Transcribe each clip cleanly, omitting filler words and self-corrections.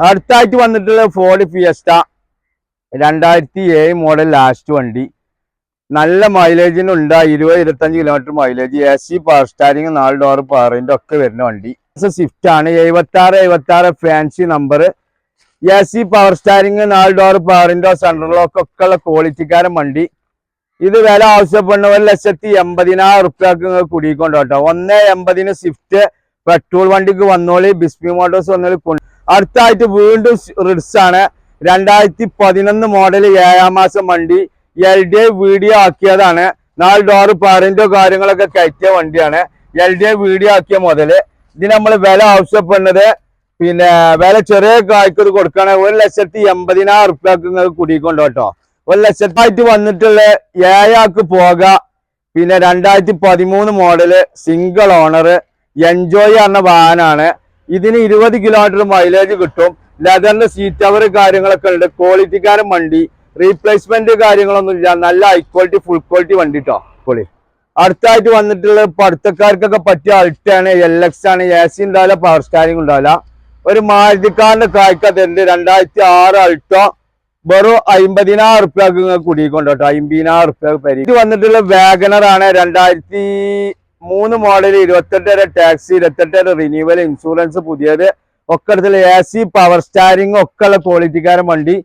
അടുത്തായിട്ട് വന്നിട്ടുള്ള Ford fiesta 2007 model last വണ്ടി. നല്ല മൈലേജിനുണ്ട്, 20-25 kilometre mileage. AC power steering, 4 door പവറിന്റെ ഒക്കെ വരുന്ന വണ്ടി. സ്വിഫ്റ്റ് ആണ്. 76 fancy number. AC power steering, 4 door പവറിന്റെ സെൻട്രലോക്ക് ഒക്കെ ഉള്ള ക്വാളിറ്റിക്കാരൻ വണ്ടി. ഇത് വില ആവശ്യപ്പെടുന്ന 1,80,000 റുപ്യക്ക് നിങ്ങൾ കുടിക്കൊണ്ടോ കേട്ടോ. 1,80,000 സ്വിഫ്റ്റ് പെട്രോൾ വണ്ടിക്ക് വന്നോളി. ബിസ്മി മോട്ടോഴ്സ് വന്നോളി. അടുത്തായിട്ട് വീണ്ടും റിഡ്സ് ആണ്. 2011 മോഡൽ 7 മാസം വണ്ടി. LDI video ആക്കിയതാണ്. 4 ഡോർ പവറിന്റെ കാര്യങ്ങളൊക്കെ കയറ്റിയ വണ്ടിയാണ്. LDI വീഡിയോ ആക്കിയ മുതല്. ഇതിന് നമ്മൾ വില ആവശ്യപ്പെടുന്നത് പിന്നെ വില ചെറിയ കായ്ക്കത് കൊടുക്കുകയാണെങ്കിൽ 1,80,000 റുപ്യക്ക് നിങ്ങൾക്ക് കുടിക്കൊണ്ടോ കേട്ടോ. 1,00,000 വന്നിട്ടുള്ള ഏഴാക്ക് പോക. പിന്നെ 2013 മോഡല് സിംഗിൾ ഓണർ എൻജോയ് എന്ന വാഹനമാണ്. ഇതിന് 20 കിലോമീറ്റർ മൈലേജ് കിട്ടും. ലെതറിന്റെ സീറ്റ് കവർ കാര്യങ്ങളൊക്കെ ഉണ്ട്. ക്വാളിറ്റിക്കാരൻ വണ്ടി. റീപ്ലേസ്മെന്റ് കാര്യങ്ങളൊന്നും ഇല്ല. നല്ല ഹൈ ക്വാളിറ്റി ഫുൾ ക്വാളിറ്റി വണ്ടി കേട്ടോ. അടുത്തായിട്ട് വന്നിട്ടുള്ള പഠിത്തക്കാർക്കൊക്കെ പറ്റിയ അൾട്ടാണ്. LX ആണ്. AC ഉണ്ടാവില്ല, പവർ സ്റ്റാരിങ് ഉണ്ടാവില്ല. ഒരു മാരുതിക്കാരന്റെ കായ്ക്കത്തുണ്ട്. 2006 അൾട്ടോ വെറും 50,000 റുപ്യക്ക് നിങ്ങൾക്ക് കുടിക്കൊണ്ടോ കേട്ടോ. 50,000 റുപ്യ പരി. ഇത് വന്നിട്ടുള്ള വാഗണർ ആണ്. 2003 മോഡൽ, 28 വരെ ടാക്സി, 28 വരെ റിന്യൂവൽ, ഇൻഷുറൻസ് പുതിയത് ഒക്കെ എടുത്തുള്ള AC പവർ സ്റ്റാരിങ് ഒക്കെ ഉള്ള ക്വാളിറ്റിക്കാരൻ വണ്ടി.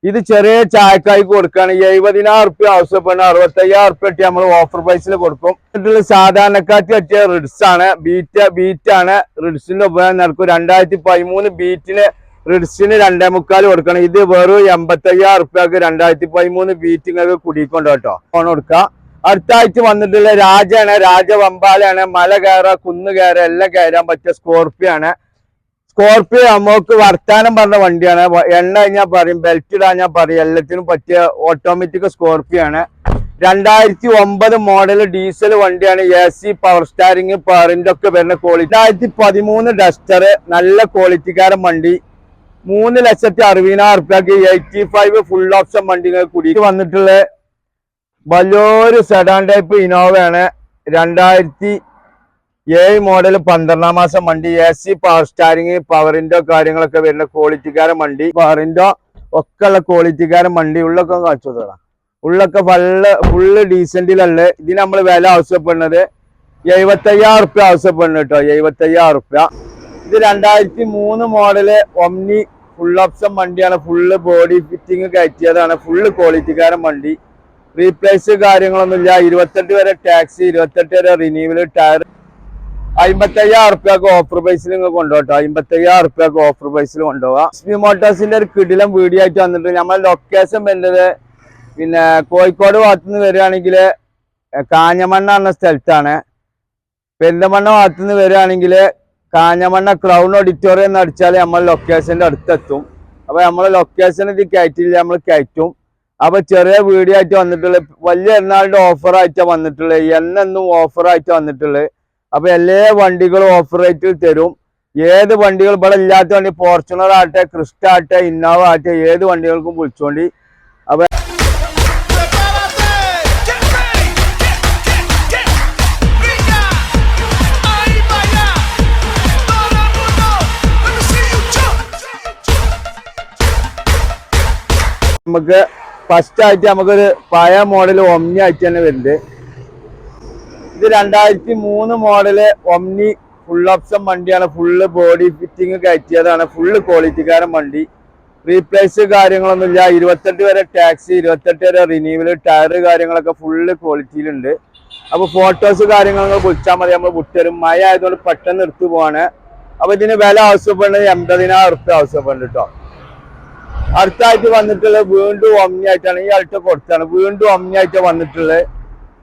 ഇത് ചെറിയ ചായക്കായി കൊടുക്കുകയാണ്. 70,000 റുപ്യ ആവശ്യപ്പെടുന്ന 65,000 റുപ്യ ഇട്ട് നമ്മൾ ഓഫർ പ്രൈസിൽ കൊടുക്കും. സാധാരണക്കാർക്ക് പറ്റിയ റിഡ്സ് ആണ്. ബീറ്റ് ആണ്. റിഡ്സിന്റെ ഉപയോഗം നടക്കും. 2013 ബീറ്റിന് റിഡ്സിന് 2.25 കൊടുക്കണം. ഇത് വെറും 85,000 റുപ്യക്ക് 2013 ബീറ്റ് നിങ്ങൾക്ക് കുടിക്കൊണ്ടോ കേട്ടോ. ഫോൺ കൊടുക്കുക. അടുത്തായിട്ട് വന്നിട്ടുള്ള രാജാണ്. രാജവമ്പാലാണ്. മല കയറ, കുന്ന് കയറ എല്ലാം കയറാൻ പറ്റിയ സ്കോർപ്പിയോ ആണ്. സ്കോർപ്പിയോ നമുക്ക് വർത്താനം പറഞ്ഞ വണ്ടിയാണ്. എണ്ണ കഴിഞ്ഞാൽ പറയും, ബെൽറ്റ് ഇടാഞ്ഞാൽ പറയും, എല്ലാത്തിനും പറ്റിയ ഓട്ടോമാറ്റിക് സ്കോർപ്പിയോ ആണ്. 2009 മോഡൽ ഡീസൽ വണ്ടിയാണ്. AC പവർ സ്റ്റാരിങ്, പവറിന്റെ ഒക്കെ വരുന്ന ക്വാളിറ്റി. 2013 ഡസ്റ്റർ നല്ല ക്വാളിറ്റിക്കാരൻ വണ്ടി. 3,60,000 റുപ്യക്ക് 85 ഫുൾ ഓപ്ഷൻ വണ്ടി കൂടി വന്നിട്ടുള്ള വലിയൊരു സെഡാൻ ടൈപ്പ് ഇനോവയാണ്. 2007 മോഡൽ 12 മാസം വണ്ടി. AC പവർ സ്റ്റാരിങ്, പവറിന്റെ കാര്യങ്ങളൊക്കെ വരുന്ന ക്വാളിറ്റിക്കാരൻ വണ്ടി. പവറിന്റെ ഒക്കെ ഉള്ള ക്വാളിറ്റിക്കാരൻ വണ്ടി. ഉള്ളൊക്കെ കാണിച്ചു തരാം. ഉള്ളൊക്കെ ഫുള്ള് ഡീസന്റിലല്ല. ഇതിന് നമ്മൾ വില ആവശ്യപ്പെടുന്നത് 75,000 റുപ്യ ആവശ്യപ്പെടുന്നു കേട്ടോ. 75,000 റുപ്യ. ഇത് 2003 മോഡല് ഒമ്നി ഫുൾ ഓപ്ഷൻ വണ്ടിയാണ്. ഫുള്ള് ബോഡി ഫിറ്റിങ് കയറ്റിയതാണ്. ഫുള്ള് ക്വാളിറ്റിക്കാരൻ വണ്ടി. റീപ്ലേസ് കാര്യങ്ങളൊന്നുമില്ല. 28 വരെ ടാക്സി, 28 വരെ റിന്യൂവൽ, ടയർ. 55,000 റുപ്യക്ക് ഓഫർ പ്രൈസിൽ നിങ്ങൾ കൊണ്ടുപോട്ടോ. 55,000 റുപ്യക്ക് ഓഫർ പ്രൈസിൽ കൊണ്ടുപോവാ. ബിസ്മി മോട്ടോഴ്സിന്റെ ഒരു കിടിലം വീഡിയോ ആയിട്ട് വന്നിട്ട് നമ്മൾ ലൊക്കേഷൻ വരുന്നത് പിന്നെ കോഴിക്കോട് ഭാഗത്തുനിന്ന് വരികയാണെങ്കിൽ കാഞ്ഞമണ്ണ എന്ന സ്ഥലത്താണ്. പെരിന്തമണ്ണ ഭാഗത്തുനിന്ന് വരികയാണെങ്കിൽ കാഞ്ഞമണ്ണ ക്രൗൺ ഓഡിറ്റോറിയം എന്ന് അടിച്ചാൽ നമ്മൾ ലൊക്കേഷന്റെ അടുത്തെത്തും. അപ്പൊ നമ്മൾ ലൊക്കേഷൻ ഇത് കയറ്റില്ല, നമ്മൾ കയറ്റും. അപ്പൊ ചെറിയ വീഡിയോ ആയിട്ട് വന്നിട്ടുള്ളത്, വലിയ എറണാകുളം ഓഫർ ആയിട്ടാണ് വന്നിട്ടുള്ളത്. എന്നും ഓഫർ ആയിട്ട് വന്നിട്ടുള്ളത്. അപ്പൊ എല്ലാ വണ്ടികളും ഓഫർ റേറ്റിൽ തരും. ഏത് വണ്ടികൾ ഇവിടെ ഇല്ലാത്ത വണ്ടി, ഫോർച്യൂണർ ആട്ടെ, ക്രിസ്റ്റ ആട്ടെ, ഇന്നോവ ആട്ടെ, ഏത് വണ്ടികൾക്കും വിളിച്ചോണ്ടി. അപ്പൊ നമുക്ക് ഫസ്റ്റ് ആയിട്ട് നമുക്കൊരു പഴയ മോഡൽ ഒമ്നി ആയിട്ട് തന്നെ വരുന്നുണ്ട്. ഇത് 2003 മോഡല് ഒമ്നി ഫുൾ ഓപ്ഷൻ വണ്ടിയാണ്. ഫുള്ള് ബോഡി ഫിറ്റിങ് കയറ്റിയതാണ്. ഫുള്ള് ക്വാളിറ്റിക്കാരൻ വണ്ടി. റീപ്ലേസ് കാര്യങ്ങളൊന്നുമില്ല. 28 വരെ ടാക്സി, 28 വരെ റിന്യൂവൽ, ടയർ കാര്യങ്ങളൊക്കെ ഫുള്ള് ക്വാളിറ്റിയിലുണ്ട്. അപ്പൊ ഫോട്ടോസ് കാര്യങ്ങളൊക്കെ വിളിച്ചാൽ മതി, നമ്മൾ വിട്ടുതരും. മഴ ആയതുകൊണ്ട് പെട്ടെന്ന് എടുത്തു പോവാണ്. അപ്പൊ ഇതിന് വില ആവശ്യപ്പെടുന്നത് 80,000 റുപ്യ ആവശ്യപ്പെടുന്നുണ്ട് കേട്ടോ. അടുത്തായിട്ട് വന്നിട്ടുള്ളത് വീണ്ടും ഒമ്നി ആയിട്ടാണ്. ഈ അൾട്ടോ കൊടുത്താണ്. വീണ്ടും ഒമ്നി ആയിട്ട് വന്നിട്ടുള്ളത്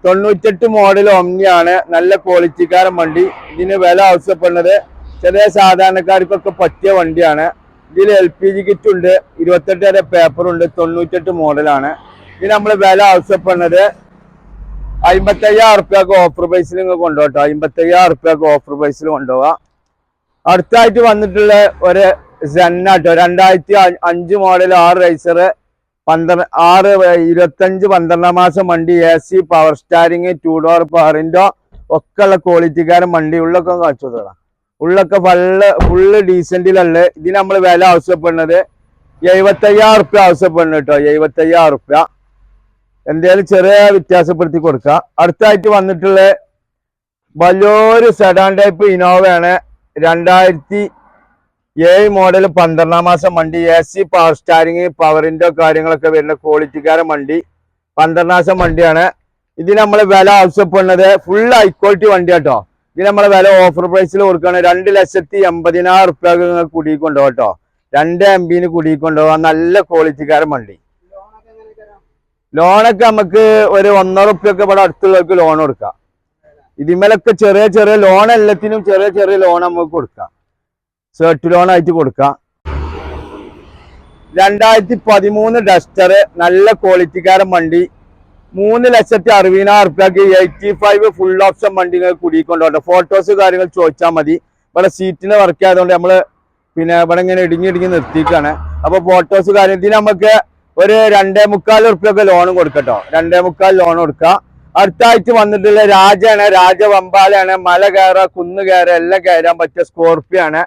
98 മോഡൽ ഒമ്നിയാണ്. നല്ല ക്വാളിറ്റിക്കാരൻ വണ്ടി. ഇതിന് വില ആവശ്യപ്പെടുന്നത് ചെറിയ സാധാരണക്കാർക്കൊക്കെ പറ്റിയ വണ്ടിയാണ്. ഇതിൽ LPG കിറ്റ് ഉണ്ട്. 28 വരെ പേപ്പറുണ്ട്. 98 മോഡലാണ്. ഇതിന് നമ്മൾ വില ആവശ്യപ്പെടുന്നത് 55,000 റുപ്യക്ക് ഓഫർ പ്രൈസിൽ നിങ്ങൾ കൊണ്ടുപോട്ടോ. 55,000 റുപ്യക്ക് ഓഫർ പ്രൈസിൽ കൊണ്ടുപോവാ. അടുത്തായിട്ട് വന്നിട്ടുള്ള ഒരു സെന്നാട്ടോ. 2005 മോഡൽ 6 റൈസർ, 25 മാസം വണ്ടി. AC പവർ സ്റ്റാരിങ്, 2 ഡോർ പവറിന്റെ ഒക്കെ ഉള്ള ക്വാളിറ്റിക്കാരൻ വണ്ടി. ഉള്ളൊക്കെ കാണിച്ചു തരാം. ഉള്ളൊക്കെ ഫുള്ള് ഡീസന്റിലുള്ള. ഇതിന് നമ്മൾ വില ആവശ്യപ്പെടുന്നത് 75,000 റുപ്യ ആവശ്യപ്പെടുന്നു കേട്ടോ. 75,000 റുപ്യ എന്തായാലും ചെറിയ വ്യത്യാസപ്പെടുത്തി കൊടുക്കുക. അടുത്തായിട്ട് വന്നിട്ടുള്ള വലിയൊരു സെഡാൻ ടൈപ്പ് ഇനോവയാണ്. 2007 മോഡൽ 12-ാം മാസം വണ്ടി. AC പവർ സ്റ്റാരിങ് പവറിന്റെ കാര്യങ്ങളൊക്കെ വരുന്ന ക്വാളിറ്റിക്കാരൻ വണ്ടി. 12-ാം മാസം വണ്ടിയാണ്. ഇതിന് നമ്മൾ വില ആവശ്യപ്പെടുന്നത് ഫുൾ ഹൈ ക്വാളിറ്റി വണ്ടി കേട്ടോ. ഇതിന് നമ്മളെ വില ഓഫർ പ്രൈസിൽ കൊടുക്കുകയാണ്. 2,80,000 റുപ്യക്ക് നിങ്ങൾക്ക് കുടിക്കൊണ്ടുപോകാം കേട്ടോ. 2 MB കുടിക്കൊണ്ടുപോകാം. നല്ല ക്വാളിറ്റിക്കാരൻ വണ്ടി. ലോണൊക്കെ നമുക്ക് ഒരു 1.5 റുപ്യൊക്കെ ഇവിടെ അടുത്തുള്ളവർക്ക് ലോൺ കൊടുക്കാം. ഇതിന്മേലൊക്കെ ചെറിയ ചെറിയ ലോൺ, എല്ലാത്തിനും ചെറിയ ചെറിയ ലോൺ നമുക്ക് കൊടുക്കാം. സെർട്ട് ലോൺ ആയിട്ട് കൊടുക്കാം. 2013 ഡസ്റ്റർ നല്ല ക്വാളിറ്റിക്കാരൻ വണ്ടി. 3,60,000 റുപ്യക്ക് 85 ഫുൾ ഓപ്ഷൻ വണ്ടി കുടിക്കൊണ്ടോട്ടെ. ഫോട്ടോസ് കാര്യങ്ങൾ ചോദിച്ചാൽ മതി. ഇവിടെ സീറ്റിന് വർക്ക് ആയതുകൊണ്ട് നമ്മള് പിന്നെ ഇവിടെ ഇങ്ങനെ ഇടിഞ്ഞിടിഞ്ഞ് നിർത്തിയിട്ടാണ്. അപ്പൊ ഫോട്ടോസ് കാര്യം ഇതിന് നമുക്ക് ഒരു 2.25 റുപ്യൊക്കെ ലോൺ കൊടുക്കട്ടോ. 2.25 ലോൺ കൊടുക്കാം. അടുത്തായിട്ട് വന്നിട്ടുള്ള രാജാണ്. രാജവമ്പാലാണ്. മല കയറുക, കുന്ന് കയറുക എല്ലാം കയറാൻ പറ്റിയ സ്കോർപ്പിയോ ആണ്.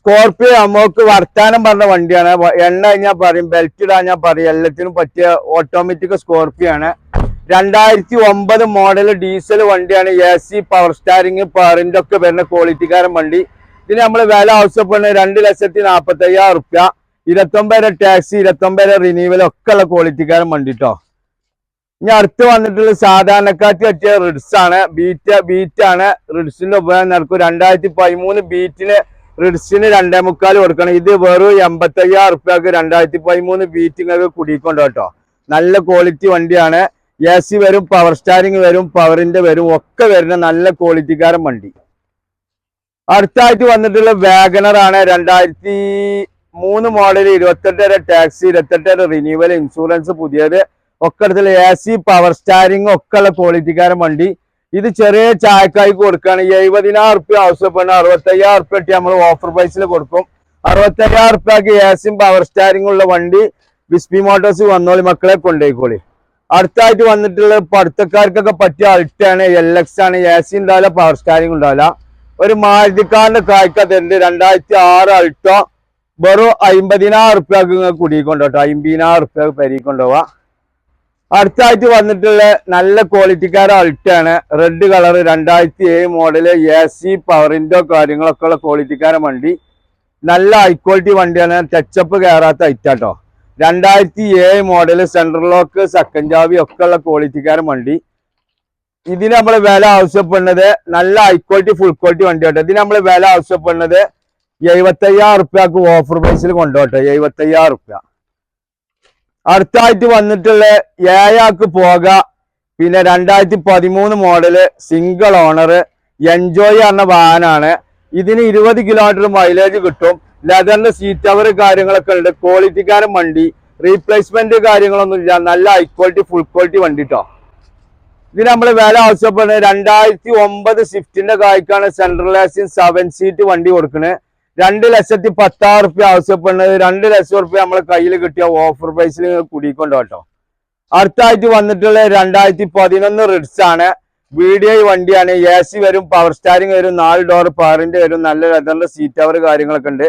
സ്കോർപ്പിയോ നമുക്ക് വർത്താനം പറഞ്ഞ വണ്ടിയാണ്. എണ്ണ കഴിഞ്ഞാൽ പറയും, ബെൽറ്റ് ഇടാൻ ഞാൻ പറയും, എല്ലാത്തിനും പറ്റിയ ഓട്ടോമാറ്റിക് സ്കോർപ്പിയോ ആണ്. 2009 മോഡൽ ഡീസൽ വണ്ടിയാണ്. AC പവർ സ്റ്റാരിങ് പവറിന്റെ ഒക്കെ വരുന്ന ക്വാളിറ്റിക്കാരൻ വണ്ടി. ഇതിന് നമ്മൾ വില ആവശ്യപ്പെടുന്നത് 2,40,000 റുപ്യ. 29 ടാക്സി, 29 റിന്യൂവൽ ഒക്കെ ഉള്ള ക്വാളിറ്റിക്കാരൻ വണ്ടി കേട്ടോ. ഇനി അടുത്ത് വന്നിട്ടുള്ള സാധാരണക്കാർക്ക് പറ്റിയ റിഡ്സ് ആണ്. ബീറ്റ് ആണ്. റിഡ്സിന്റെ ഉപയോഗം നടക്കും. 2013 ബീറ്റിന് റിഡ്സിന് 2.25 കൊടുക്കണം. ഇത് വെറും 85,000 റുപ്യക്ക് 2013 ബീറ്റ് നിങ്ങൾക്ക് കുടിക്കൊണ്ടോ കേട്ടോ. നല്ല ക്വാളിറ്റി വണ്ടിയാണ്. AC വരും, പവർ സ്റ്റാരിങ് വരും, പവറിന്റെ വരും, ഒക്കെ വരുന്ന നല്ല ക്വാളിറ്റിക്കാരൻ വണ്ടി. അടുത്തായിട്ട് വന്നിട്ടുള്ള വാഗണർ ആണ്. 2003 മോഡൽ, 28 ടാക്സി, 28 റിന്യൂവൽ, ഇൻഷുറൻസ് പുതിയത് ഒക്കെ എടുത്തുള്ള AC പവർ സ്റ്റാരിങ് ഒക്കെ ഉള്ള ക്വാളിറ്റിക്കാരൻ വണ്ടി. ഇത് ചെറിയ ചായക്കായ്ക്ക് കൊടുക്കുകയാണ്. 70,000 റുപ്യ ആവശ്യപ്പെടുന്ന 65,000 റുപ്യ നമ്മൾ ഓഫർ പ്രൈസിൽ കൊടുക്കും. 65,000 റുപ്യക്ക് AC പവർ സ്റ്റാരിങ് ഉള്ള വണ്ടി വിസ്പി മോട്ടോഴ്സ് വന്നോളി മക്കളെ, കൊണ്ടുപോയിക്കോളി. അടുത്തായിട്ട് വന്നിട്ടുള്ള പഠിത്തക്കാർക്കൊക്കെ പറ്റിയ അൾട്ടാണ്. LX ആണ്. AC ഉണ്ടാവില്ല, പവർ സ്റ്റാരിങ് ഉണ്ടാവില്ല. ഒരു മാരുതിക്കാരന്റെ കായ്ക്കത്തുണ്ട്. 2006 അൾട്ടോ വെറും 50,000 റുപ്യക്ക് നിങ്ങൾക്ക് കുടിക്കൊണ്ടോട്ടോ. 50,000 റുപ്യക്ക് പെരിക്കൊണ്ടുപോവാ. അടുത്തായിട്ട് വന്നിട്ടുള്ള നല്ല ക്വാളിറ്റിക്കാരൻ അൾട്ടാണ്. റെഡ് കളർ, 2007 മോഡല്, AC പവറിന്റെ കാര്യങ്ങളൊക്കെ ഉള്ള ക്വാളിറ്റിക്കാരൻ വണ്ടി. നല്ല ഹൈ ക്വാളിറ്റി വണ്ടിയാണ്. ടച്ചപ്പ് കയറാത്ത ഐറ്റാട്ടോ. 2007 മോഡല്, സെൻട്രൽ ലോക്ക്, സെക്കൻഡ് ചാവി ഒക്കെ ഉള്ള ക്വാളിറ്റിക്കാരൻ വണ്ടി. ഇതിന് നമ്മൾ വില ആവശ്യപ്പെടുന്നത് നല്ല ഹൈ ക്വാളിറ്റി ഫുൾ ക്വാളിറ്റി വണ്ടി കേട്ടോ. ഇതിന് നമ്മൾ വില ആവശ്യപ്പെടുന്നത് 75,000 റുപ്യക്ക് ഓഫർ പ്രൈസിൽ കൊണ്ടുപോട്ടെ. 75,000 റുപ്യ. അടുത്തായിട്ട് വന്നിട്ടുള്ള ഏയാക്ക് പോക. പിന്നെ 2013 മോഡല്, സിംഗിൾ ഓണർ, എൻജോയ് എന്ന വാഹനമാണ്. ഇതിന് 20 കിലോമീറ്റർ മൈലേജ് കിട്ടും. ലെതറിന്റെ സീറ്റ് കവർ കാര്യങ്ങളൊക്കെ ഉണ്ട്. ക്വാളിറ്റിക്കാരൻ വണ്ടി. റീപ്ലേസ്മെന്റ് കാര്യങ്ങളൊന്നും ഇല്ല. നല്ല ഹൈ ക്വാളിറ്റി ഫുൾ ക്വാളിറ്റി വണ്ടി കേട്ടോ. ഇതിന് നമ്മൾ വില ആവശ്യപ്പെടുന്നത് 2009 സ്വിഫ്റ്റിന്റെ കായ്ക്കാണ്. സെൻട്രൽ AC 7 സീറ്റ് വണ്ടി കൊടുക്കുന്നത്. 2,10,000 റുപ്യ ആവശ്യപ്പെടുന്നത്. 2 ലക്ഷം റുപ്യ നമ്മളെ കയ്യിൽ കിട്ടിയ ഓഫർ പ്രൈസിൽ കുടിക്കൊണ്ടോ കേട്ടോ. അടുത്തായിട്ട് വന്നിട്ടുള്ള 2011 റിഡ്സ് ആണ്. VDI വണ്ടിയാണ്. AC വരും, പവർ സ്റ്റാരിങ് വരും, 4 ഡോർ പവറിന്റെ വരും, നല്ല ലെതറിന്റെ സീറ്റ് കവർ കാര്യങ്ങളൊക്കെ ഉണ്ട്.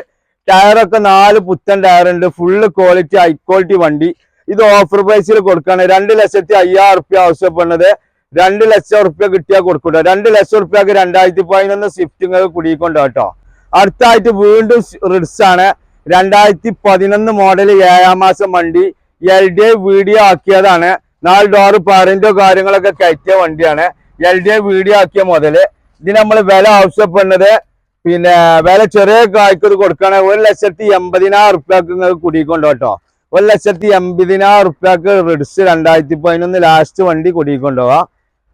ടയറൊക്കെ 4 പുത്തൻ ടയർ ഉണ്ട്. ഫുള്ള് ക്വാളിറ്റി ഹൈ ക്വാളിറ്റി വണ്ടി. ഇത് ഓഫർ പ്രൈസിൽ കൊടുക്കുകയാണ്. 2,05,000 റുപ്യ ആവശ്യപ്പെടുന്നത്. 2 ലക്ഷം റുപ്യ കിട്ടിയാൽ കൊടുക്കൂട്ടോ. 2 ലക്ഷം റുപ്യക്ക് 2011 സ്വിഫ്റ്റ് കുടിക്കൊണ്ടോ കേട്ടോ. അടുത്തായിട്ട് വീണ്ടും റിഡ്സ് ആണ്. 2011 മോഡൽ 7-ാം മാസം വണ്ടി. LDI video ആക്കിയതാണ്. 4 ഡോർ പവറിന്റെ കാര്യങ്ങളൊക്കെ കയറ്റിയ വണ്ടിയാണ്. LDI വീഡിയോ ആക്കിയ മുതല്. ഇതിന് നമ്മൾ വില ആവശ്യപ്പെടുന്നത് പിന്നെ വില ചെറിയ കായ്ക്ക് കൊടുക്കുകയാണ്. 1,80,000 റുപ്യക്ക് നിങ്ങൾക്ക് കുടിക്കൊണ്ടോ കേട്ടോ. 1,80,000 റുപ്യക്ക് റിഡ്സ് 2011 ലാസ്റ്റ് വണ്ടി കുടിക്കൊണ്ടുപോവാ.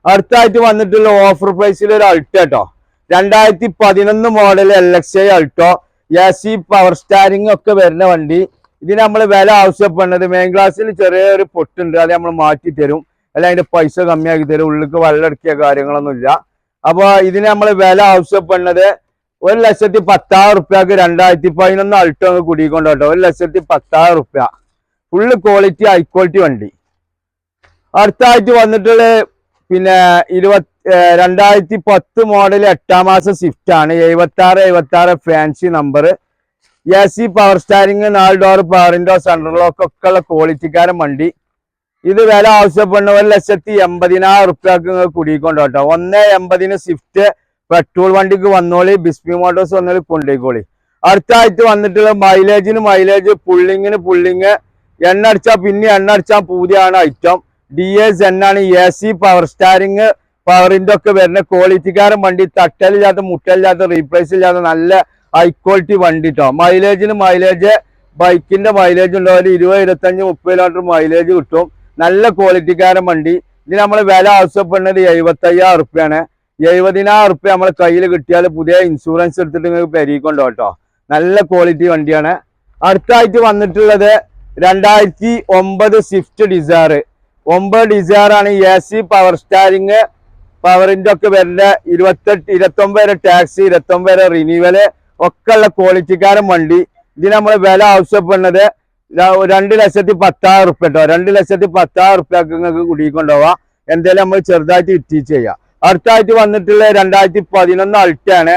അടുത്തായിട്ട് വന്നിട്ടുള്ള ഓഫർ പ്രൈസിൽ ഒരു അൾട്ടോ കേട്ടോ. 2011 model LXI Alto. AC power steering ഒക്കെ വരുന്ന വണ്ടി. ഇതിന് നമ്മൾ വില ആവശ്യപ്പെടുന്നത് മെയിൻ ക്ലാസ്സിൽ ചെറിയൊരു പൊട്ടുണ്ട്. അത് നമ്മൾ മാറ്റി തരും. അല്ല അതിന്റെ പൈസ കമ്മിയാക്കി തരും. ഉള്ളിക്ക് വെള്ളമടക്കിയ കാര്യങ്ങളൊന്നും ഇല്ല. അപ്പൊ ഇതിന് നമ്മൾ വില ആവശ്യപ്പെടുന്നത് 1,10,000 റുപ്യക്ക് 2011 അൾട്ടോ കുടിക്കൊണ്ടോ കേട്ടോ. 1,10,000 റുപ്യ. ഫുള്ള് ക്വാളിറ്റി ഹൈ ക്വാളിറ്റി വണ്ടി. അടുത്തായിട്ട് വന്നിട്ടുള്ള പിന്നെ 2010 മോഡൽ 8ാം മാസം സ്വിഫ്റ്റ് ആണ് 76 fancy number AC power steering 4 door power window central lock ഒക്കെ ഉള്ള ക്വാളിറ്റിക്കാരൻ വണ്ടി ഇത് വില ആവശ്യപ്പെടുന്ന 1,80,000 റുപ്യക്ക് നിങ്ങൾ കുടിക്കൊണ്ടോ കേട്ടോ 1,80,000 സ്വിഫ്റ്റ് പെട്രോൾ വണ്ടിക്ക് വന്നോളി ബിസ്മി മോട്ടോഴ്സ് വന്നോളി കൊണ്ടുപോയിക്കോളി അടുത്തായിട്ട് വന്നിട്ടുള്ള മൈലേജ് പുള്ളിങ്ങിന് എണ്ണ അടിച്ചാൽ പിന്നെ എണ്ണ അടിച്ചാൽ പൂതിയാണ് ഐറ്റം DA-Z ആണ് AC പവർ സ്റ്റാരിങ് പവറിന്റെ ഒക്കെ വരുന്ന ക്വാളിറ്റിക്കാരൻ വണ്ടി തട്ടലില്ലാത്ത മുട്ടലില്ലാത്ത റീപ്ലേസ് ഇല്ലാത്ത നല്ല ഹൈ ക്വാളിറ്റി വണ്ടി കേട്ടോ മൈലേജ് ബൈക്കിന്റെ മൈലേജ് ഉണ്ടാവും 20-25-30 കിലോമീറ്റർ മൈലേജ് കിട്ടും നല്ല ക്വാളിറ്റിക്കാരൻ വണ്ടി ഇതിന് നമ്മൾ വില ആവശ്യപ്പെടുന്നത് 75,000 റുപ്യാണ് 70,000 റുപ്യ നമ്മളെ കയ്യിൽ കിട്ടിയാൽ പുതിയ ഇൻഷുറൻസ് എടുത്തിട്ട് നിങ്ങൾക്ക് പെരീക്കൊണ്ടോ കേട്ടോ നല്ല ക്വാളിറ്റി വണ്ടിയാണ് അടുത്തായിട്ട് വന്നിട്ടുള്ളത് 2009 സ്വിഫ്റ്റ് ഡിസയർ 9 ഡിസയർ ആണ് AC പവർ സ്റ്റാരിങ് പവറിന്റെ ഒക്കെ വരുന്ന 29 വരെ ടാക്സി 29 വരെ റിന്യൂവല് ഒക്കെ ഉള്ള ക്വാളിറ്റിക്കാരൻ വണ്ടി ഇതിന് നമ്മൾ വില ആവശ്യപ്പെടുന്നത് 2,10,000 റുപ്യ കേട്ടോ 2,10,000 റുപ്യക്ക് നിങ്ങൾക്ക് കുടിക്കൊണ്ടുപോവാം എന്തായാലും നമ്മൾ ചെറുതായിട്ട് വിറ്റീച്ച് ചെയ്യാം അടുത്തായിട്ട് വന്നിട്ടുള്ള 2011 അൾട്ടാണ്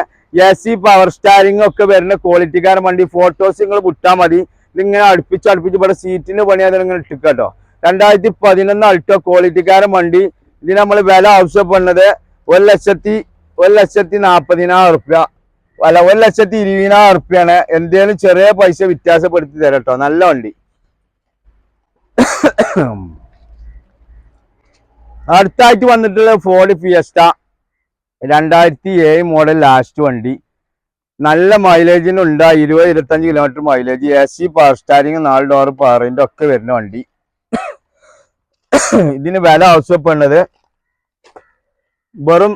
AC പവർ സ്റ്റാരിങ് ഒക്കെ വരുന്ന ക്വാളിറ്റിക്കാരൻ വണ്ടി ഫോട്ടോസ് നിങ്ങൾ വിട്ടാൽ മതി ഇതിങ്ങനെ അടുപ്പിച്ച് ഇവിടെ സീറ്റിന് പണിയാതെ നിങ്ങൾ ഇട്ടിട്ടോ 2011 അൾട്ടോ ക്വാളിറ്റിക്കാരൻ വണ്ടി ഇതിന് നമ്മൾ വില ആവശ്യപ്പെടുന്നത് 1,40,000 റുപ്യ അല്ല 1,20,000 റുപ്യാണ് എന്തേലും ചെറിയ പൈസ വ്യത്യാസപ്പെടുത്തി തരാം കേട്ടോ നല്ല വണ്ടി അടുത്തായിട്ട് വന്നിട്ടുള്ള ഫോർഡ് ഫിയസ്റ്റ 2007 മോഡൽ ലാസ്റ്റ് വണ്ടി നല്ല മൈലേജിന് ഉണ്ട് 20-25 kilometre mileage AC power steering 4 door പവറിന്റെ ഒക്കെ വരുന്ന വണ്ടി ഇതിന് വില ആവശ്യപ്പെടുന്നത് വെറും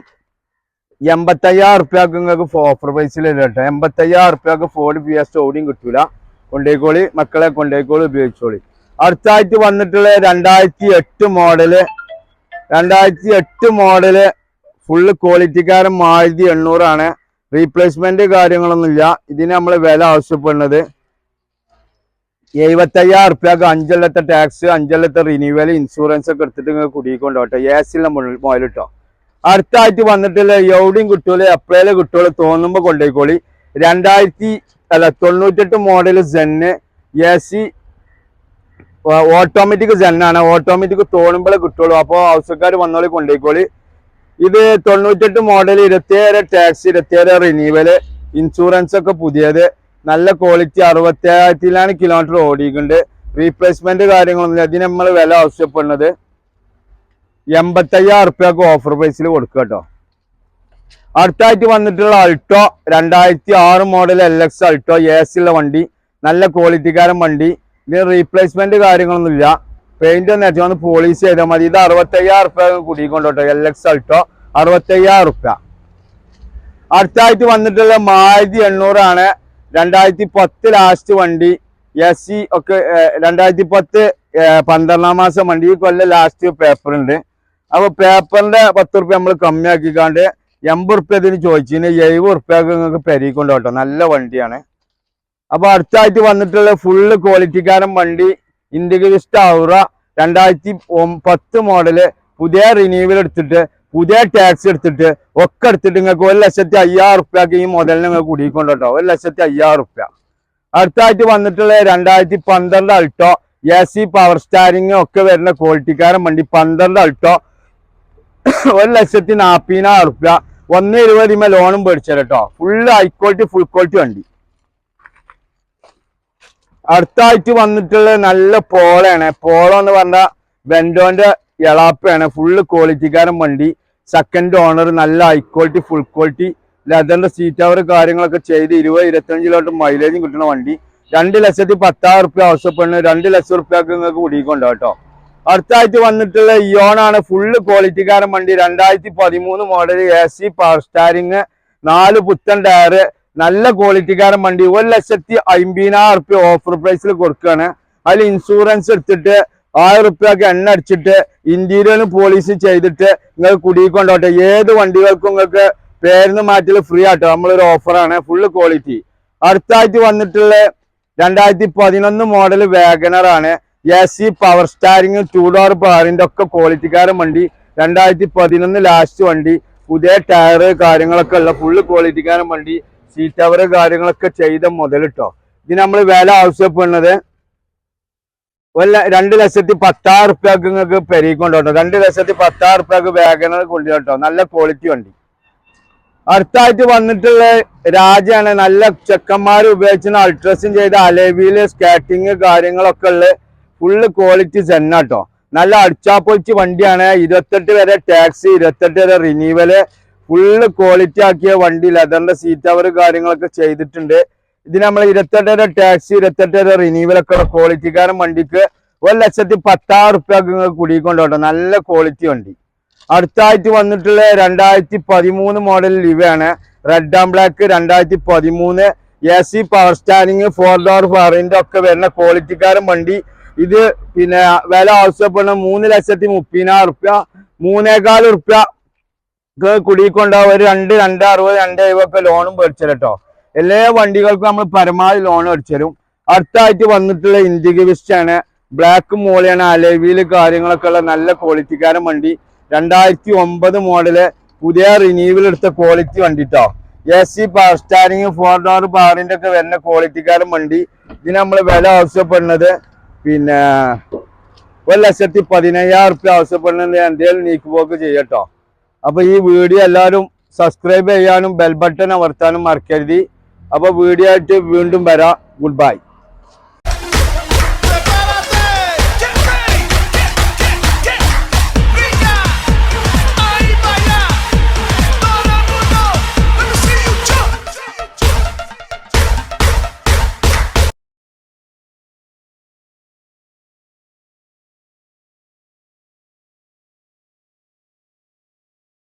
85,000 റുപ്യക്ക് നിങ്ങൾക്ക് ഓഫർ പ്രൈസിൽ കേട്ടോ 85,000 റുപ്യക്ക് ഫോർഡ് ഫിയസ്റ്റ ഓടിയും കിട്ടൂല കൊണ്ടേക്കോളി മക്കളെ കൊണ്ടേക്കോളി ഉപയോഗിച്ചോളി അടുത്തായിട്ട് വന്നിട്ടുള്ള 2008 മോഡല് ഫുള്ള് ക്വാളിറ്റിക്കാരൻ മാരുതി 800 ആണ് റീപ്ലേസ്മെന്റ് കാര്യങ്ങളൊന്നുമില്ല ഇതിന് നമ്മൾ വില ആവശ്യപ്പെടുന്നത് 75,000 റുപ്യക്ക് 5 കൊല്ലത്തെ ടാക്സ് 5 കൊല്ലത്തെ റിന്യൂവൽ ഇൻഷുറൻസ് ഒക്കെ എടുത്തിട്ട് നിങ്ങൾക്ക് കുടിക്കൊണ്ടോട്ടെ AC-ലെ മോഡൽ കേട്ടോ അടുത്തായിട്ട് വന്നിട്ടുള്ള എവിടെയും കിട്ടൂല എപ്പോഴേലും കിട്ടുള്ളൂ തോന്നുമ്പോൾ കൊണ്ടുപോയിക്കോളി 98 മോഡൽ സെന്ന് AC ഓട്ടോമാറ്റിക് സെന്നാണ് ഓട്ടോമാറ്റിക് തോന്നുമ്പോഴേ കിട്ടുള്ളൂ അപ്പോൾ ആവശ്യക്കാർ വന്നോളി കൊണ്ടുപോയിക്കോളി ഇത് 98 മോഡൽ 27 ടാക്സ് 27 റിന്യൂവല് ഇൻഷുറൻസ് ഒക്കെ പുതിയത് നല്ല ക്വാളിറ്റി 67,000 കിലോമീറ്റർ ഓടിയിട്ടുണ്ട് റീപ്ലേസ്മെന്റ് കാര്യങ്ങളൊന്നുമില്ല ഇതിന് നമ്മൾ വില ആവശ്യപ്പെടുന്നത് 85,000 റുപ്യക്ക് ഓഫർ പ്രൈസിൽ കൊടുക്കുക കേട്ടോ അടുത്തായിട്ട് വന്നിട്ടുള്ള അൾട്ടോ 2006 മോഡൽ LX അൾട്ടോ AC-യുള്ള വണ്ടി നല്ല ക്വാളിറ്റിക്കാരൻ വണ്ടി ഇതിന് റീപ്ലേസ്മെന്റ് കാര്യങ്ങളൊന്നുമില്ല പെയിന്റ് ഒന്ന് അടിച്ചു വന്ന് പോളിഷ് ചെയ്താൽ മതി ഇത് 65,000 റുപ്യ കുടിക്കൊണ്ടോട്ടോ LX അൾട്ടോ 65,000 റുപ്യ അടുത്തായിട്ട് വന്നിട്ടുള്ള മാരുതി 800 ആണ് 2010 ലാസ്റ്റ് വണ്ടി AC ഒക്കെ 2010 12ാം മാസം വണ്ടി ഈ കൊല്ലം ലാസ്റ്റ് പേപ്പർ ഉണ്ട് അപ്പൊ പേപ്പറിന്റെ 10 റുപ്യ നമ്മൾ കമ്മിയാക്കിക്കാണ്ട് 80 റുപ്യ ഇതിന് ചോദിച്ചതിന് 70 റുപ്യക്ക് നിങ്ങൾക്ക് പെരീക്കൊണ്ടോട്ടോ നല്ല വണ്ടിയാണ് അപ്പൊ അടുത്തായിട്ട് വന്നിട്ടുള്ള ഫുള്ള് ക്വാളിറ്റിക്കാരൻ വണ്ടി ഇൻഡിവിസ്റ്റ് ഔറ 2010 മോഡല് പുതിയ റിന്യൂവൽ എടുത്തിട്ട് പുതിയ ടാക്സ് എടുത്തിട്ട് ഒക്കെ എടുത്തിട്ട് നിങ്ങൾക്ക് 1,05,000 റുപ്യക്ക് ഈ മുതലിന് നിങ്ങൾക്ക് കുടിക്കൊണ്ടോട്ടോ 1,05,000 റുപ്യ അടുത്തായിട്ട് വന്നിട്ടുള്ള 2012 അൾട്ടോ AC പവർ സ്റ്റാരിങ് ഒക്കെ വരുന്ന ക്വാളിറ്റിക്കാരൻ വണ്ടി 12 അൾട്ടോ 1,40,000 റുപ്യ 1,20,000 ലോണും മേടിച്ചാൽ കേട്ടോ full high quality full quality വണ്ടി അടുത്തായിട്ട് വന്നിട്ടുള്ള നല്ല പോളയാണ് പോളോ എന്ന് പറഞ്ഞാൽ ബെൻഡോന്റെ എളാപ്പയാണ് ഫുള്ള് ക്വാളിറ്റിക്കാരൻ വണ്ടി സെക്കൻഡ് ഓണർ നല്ല ഹൈ ക്വാളിറ്റി ഫുൾ ക്വാളിറ്റി ലെതറിന്റെ സീറ്റ് അവർ കാര്യങ്ങളൊക്കെ ചെയ്ത് 20-25 കിലോമീറ്റർ മൈലേജും കിട്ടുന്ന വണ്ടി 2,10,000 റുപ്യ ആവശ്യപ്പെടുന്നത് 2,00,000 റുപ്യക്ക് നിങ്ങൾക്ക് കുടിക്കൊണ്ടോ കേട്ടോ അടുത്തായിട്ട് വന്നിട്ടുള്ള ഇയോണാണ് ഫുള്ള് ക്വാളിറ്റിക്കാരൻ വണ്ടി 2013 മോഡൽ AC പവർ സ്റ്റാരിങ് 4 പുത്തൻ ടയർ നല്ല ക്വാളിറ്റിക്കാരൻ വണ്ടി 1,50,000 റുപ്യ ഓഫർ പ്രൈസിൽ കൊടുക്കുകയാണ് അതിൽ ഇൻഷുറൻസ് എടുത്തിട്ട് 1000 റുപ്യക്ക് എണ്ണ അടിച്ചിട്ട് ഇന്റീരിയലും പോളിഷ് ചെയ്തിട്ട് നിങ്ങൾക്ക് കുടിക്കൊണ്ടോട്ടെ ഏത് വണ്ടികൾക്കും നിങ്ങൾക്ക് പേരിന്ന് മാറ്റൽ ഫ്രീ ആട്ടോ നമ്മളൊരു ഓഫറാണ് ഫുള്ള് ക്വാളിറ്റി അടുത്തായിട്ട് വന്നിട്ടുള്ള 2011 മോഡൽ വാഗണർ ആണ് AC പവർ സ്റ്റാരിങ് 2 ഡോർ പവറിന്റെ ഒക്കെ ക്വാളിറ്റിക്കാരൻ വണ്ടി 2011 ലാസ്റ്റ് വണ്ടി, പുതിയ ടയറ് കാര്യങ്ങളൊക്കെ ഉള്ള ഫുള്ള് ക്വാളിറ്റിക്കാരൻ വണ്ടി, സീറ്റ് കവർ കാര്യങ്ങളൊക്കെ ചെയ്ത മുതൽ കേട്ടോ. ഇതിന് നമ്മൾ വില ആവശ്യപ്പെടുന്നത് 2,10,000 റുപ്യക്ക് നിങ്ങൾക്ക് പെരീക്കൊണ്ടോട്ടോ. 2,10,000 റുപ്യക്ക് വാഗണർ കൊണ്ടുപോട്ടോ. നല്ല ക്വാളിറ്റി വണ്ടി. അടുത്തായിട്ട് വന്നിട്ടുള്ള രാജാണ്. നല്ല ചെക്കന്മാർ ഉപയോഗിക്കുന്ന അൾട്രസും ചെയ്ത അലേവിയില് സ്കാറ്റിങ് കാര്യങ്ങളൊക്കെ ഉള്ള ഫുള്ള് ക്വാളിറ്റി സെന്നാട്ടോ. നല്ല അടിച്ചാപ്പൊളിച്ച് വണ്ടിയാണ്. 28 വരെ ടാക്സി, 28 വരെ റിന്യൂവല്, ഫുള്ള് ക്വാളിറ്റി ആക്കിയ വണ്ടി. ലെതറിന്റെ സീറ്റ് കവർ കാര്യങ്ങളൊക്കെ ചെയ്തിട്ടുണ്ട്. ഇതിന് നമ്മൾ 28 വരെ ടാക്സി, 28 വരെ റിന്യൂവലൊക്കെ ഉള്ള ക്വാളിറ്റിക്കാരൻ വണ്ടിക്ക് 1,10,000 റുപ്യക്ക് നിങ്ങൾക്ക് കുടിക്കൊണ്ടോട്ടോ. നല്ല ക്വാളിറ്റി വണ്ടി. അടുത്തായിട്ട് വന്നിട്ടുള്ള 2013 മോഡൽ ലിവയാണ്. Red and black 2013 AC power steering 4 door ഫാറിന്റെ ഒക്കെ വരുന്ന ക്വാളിറ്റിക്കാരൻ വണ്ടി. ഇത് പിന്നെ വില ആവശ്യപ്പെടുന്ന 3,30,000 റുപ്യ, 3,15 റുപ്യ കുടിക്കൊണ്ടാവും. ഒരു 2,60, 2,70 ഒക്കെ ലോണും മേടിച്ചു കേട്ടോ. എല്ലാ വണ്ടികൾക്കും നമ്മൾ പരമാവധി ലോൺ മേടിച്ചു തരും. അടുത്തായിട്ട് വന്നിട്ടുള്ള ഇൻഡിഗ വിസ്റ്റ് ആണ്. ബ്ലാക്ക് മോളിയാണ്. അലേവിയില് കാര്യങ്ങളൊക്കെ ഉള്ള നല്ല ക്വാളിറ്റിക്കാരൻ വണ്ടി. 2009 മോഡല്, പുതിയ റിന്യൂവൽ എടുത്ത ക്വാളിറ്റി വണ്ടി കേട്ടോ. AC പവർ സ്റ്റാരിങ് 4 ഡോർ പവറിന്റെ ഒക്കെ വരുന്ന ക്വാളിറ്റിക്കാരൻ വണ്ടി. ഇതിന് നമ്മൾ വില ആവശ്യപ്പെടുന്നത് പിന്നെ 1,15,000 റുപ്യ ആവശ്യപ്പെടുന്നത്. എന്തെങ്കിലും നീക്കുപോക്ക് ചെയ്യട്ടോ. അപ്പൊ ഈ വീഡിയോ എല്ലാവരും സബ്സ്ക്രൈബ് ചെയ്യാനും ബെൽ ബട്ടൺ അമർത്താനും മറക്കരുത്. അപ്പൊ വീഡിയോ ആയിട്ട് വീണ്ടും വരാം. Good bye.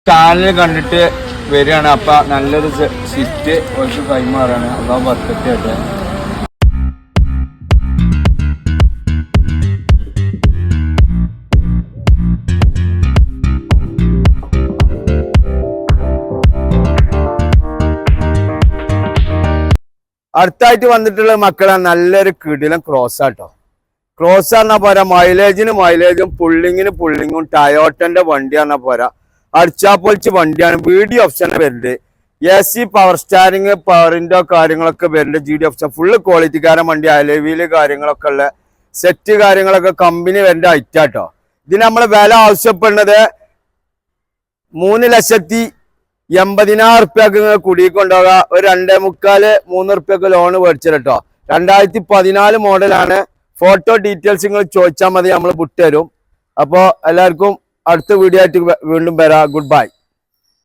ചാനൽ കണ്ടിട്ട് വരികയാണ്. അപ്പൊ നല്ലൊരു സിറ്റ് കുറച്ച് കൈമാറാണ്. അതാ ബർക്കറ്റായിട്ട് അടുത്തായിട്ട് വന്നിട്ടുള്ള മക്കളെ നല്ലൊരു കിടിലൻ ക്രോസ് ആട്ടോ. ക്രോസ് പറഞ്ഞാൽ പോരാ, മൈലേജും പുള്ളിങ്ങും ടയോട്ടന്റെ വണ്ടി പറഞ്ഞാൽ പോരാ, അടിച്ചാപ്പൊളിച്ച് വണ്ടിയാണ്. വീഡിയോ ഓപ്ഷൻ വരുന്നുണ്ട്. AC പവർ സ്റ്റാരിങ്, പവറിന്റെ കാര്യങ്ങളൊക്കെ വരുന്നുണ്ട്. GD ഓപ്ഷൻ ഫുള്ള് ക്വാളിറ്റിക്കാരൻ വണ്ടി. അലേവിയില് കാര്യങ്ങളൊക്കെ ഉള്ള സെറ്റ് കാര്യങ്ങളൊക്കെ കമ്പനി വരേണ്ട ഐറ്റാട്ടോ. ഇതിന് നമ്മൾ വില ആവശ്യപ്പെടുന്നത് 3,80,000 റുപ്യക്ക് കുടിക്കൊണ്ടുപോകുക. ഒരു 2,3 റുപ്യക്ക് ലോണ് മേടിച്ചു കേട്ടോ. 2014 മോഡലാണ്. ഫോട്ടോ ഡീറ്റെയിൽസ് നിങ്ങൾ ചോദിച്ചാൽ മതി, നമ്മൾ വിട്ടുതരും. അപ്പോൾ എല്ലാവർക്കും അടുത്ത വീഡിയോ ആയിട്ട് വീണ്ടും വരാം. Good bye.